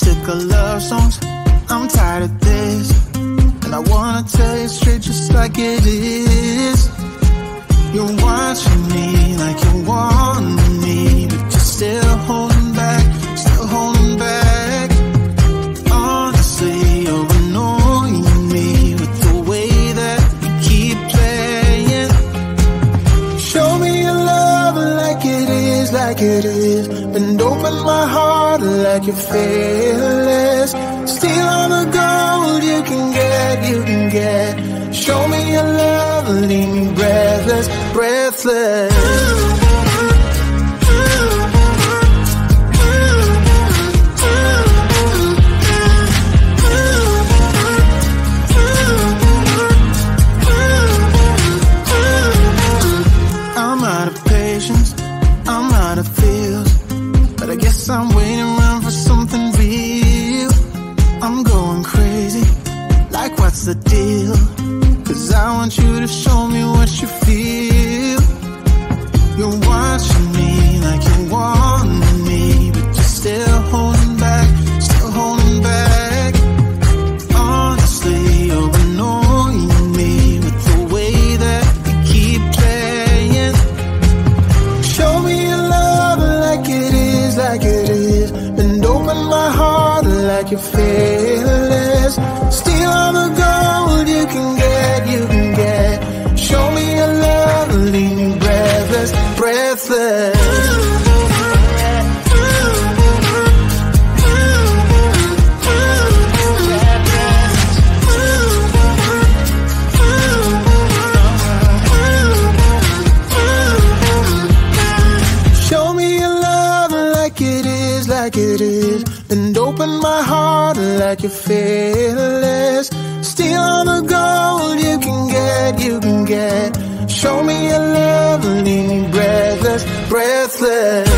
sick of love songs, I'm tired of this, and I wanna tell you straight just like it is. You're watching me like you want me, but you're still holding back, still holding back. Honestly, you're annoying me with the way that you keep playing. Show me your love like it is, like it is. Bend open my heart like you're fearless. Steal all the gold you can get, you can get. Show me your love, leave me breathless, breathless. I'm out of patience, I'm out of feels, but I guess I'm waiting around for something real. I'm going crazy, like what's the deal? 'Cause I want you to show me what you feel. You're watching me like you want me, but you're still holding back, still holding back. Honestly, you're annoying me with the way that you keep playing. Show me your love like it is, like it is. Bend open my heart like you're fearless. Steal all the gold you can get, you can get. Show me your love, leave me breathless, breathless. Show me your love like it is, like it is. And open my heart like you're fearless. Steal all the gold you can get, you can get. Show me your love, leave me breathless, breathless.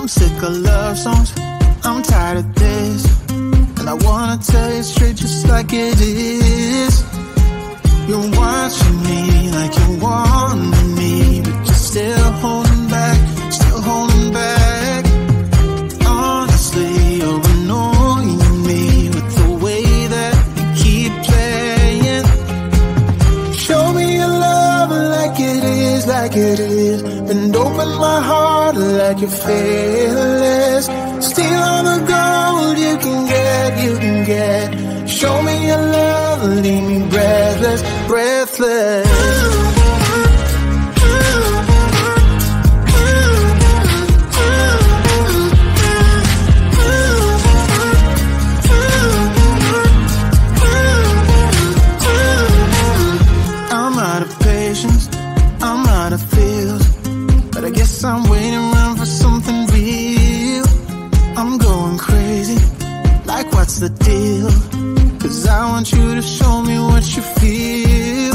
I'm sick of love songs, I'm tired of this, and I wanna tell you straight just like it is. You're watching me like you want me, but you're still holding back, still holding back. Honestly, you're annoying me with the way that you keep playing. Show me your love like it is, like it is. And open my heart like you're fearless. Steal all the gold you can get, you can get. Show me your love, leave me breathless, breathless. I'm out of patience, I'm out of feels, but I guess I'm waiting around for something real. I'm going crazy, like what's the deal? 'Cause I want you to show me what you feel.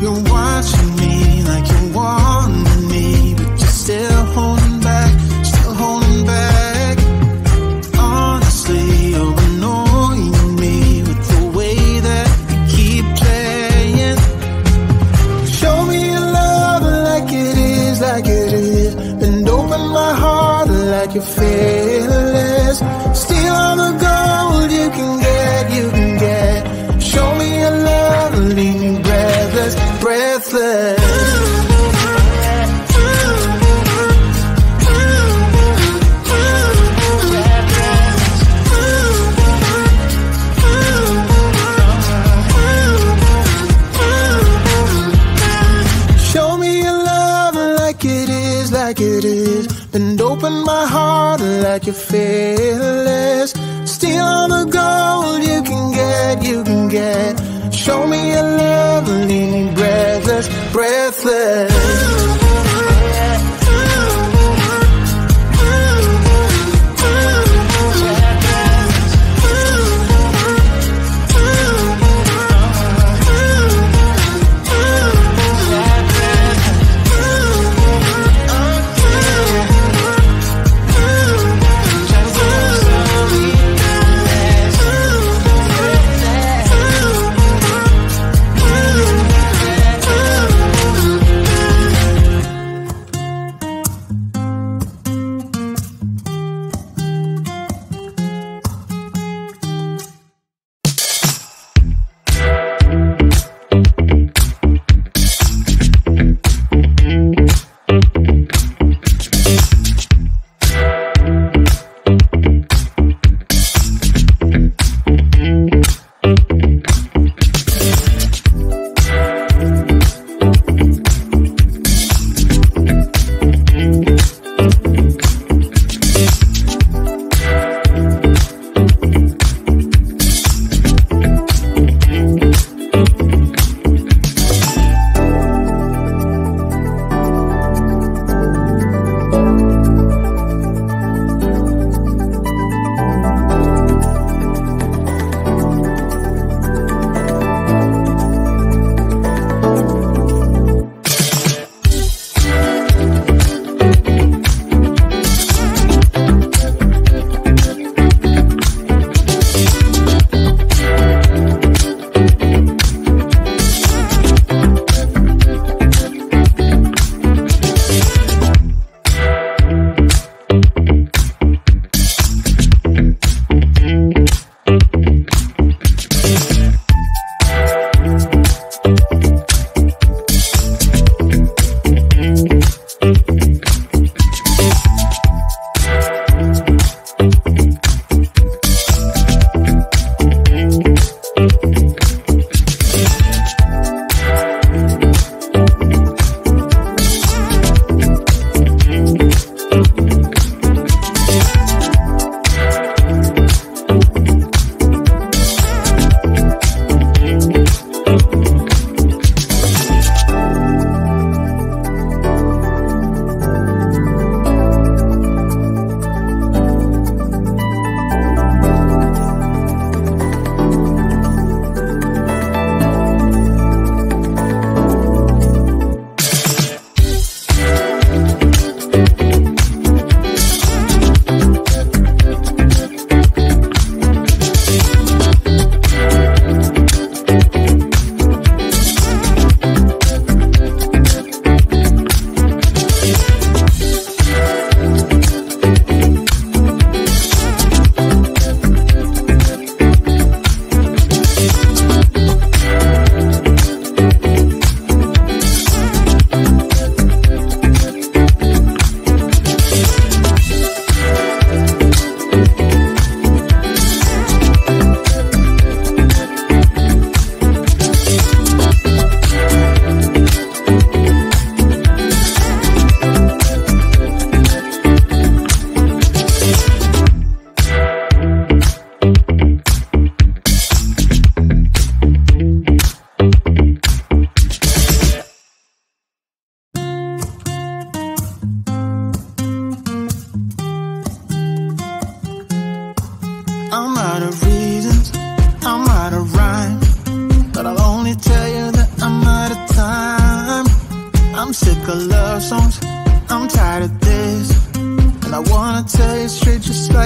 You're watching me like you want me, but you're still holding back, still holding back. Honestly, you're annoying me with the way that you keep playing. Show me your love like it is, like it is. And open my heart like you're fearless. Steal all the gold you can get, you can get. Show me your love, leave me breathless, breathless. Show me your love like it is, like it is. And open my heart like you're fearless. Steal all the gold you can get, you can get. Show me your love, leave me breathless, breathless.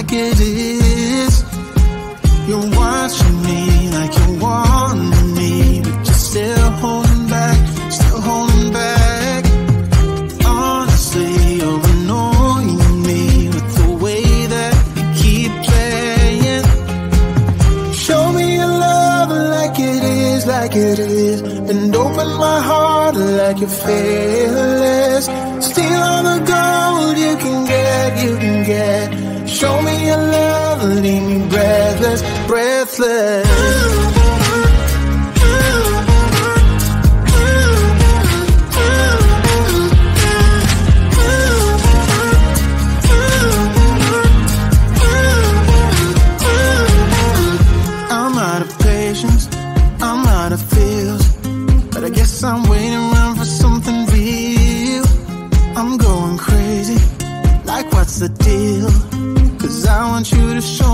like it is. You're watching me like you want me, but you're still holding back, still holding back. Honestly, you're annoying me with the way that you keep playing. Show me your love like it is, like it is. And open my heart like you're fearless. Steal all the gold you can get, you can get. Show me your love, leave me breathless, breathless. I'm out of patience, I'm out of feels, but I guess I'm waiting around for something real. I'm going crazy, like what's the deal? 'Cause I want you to show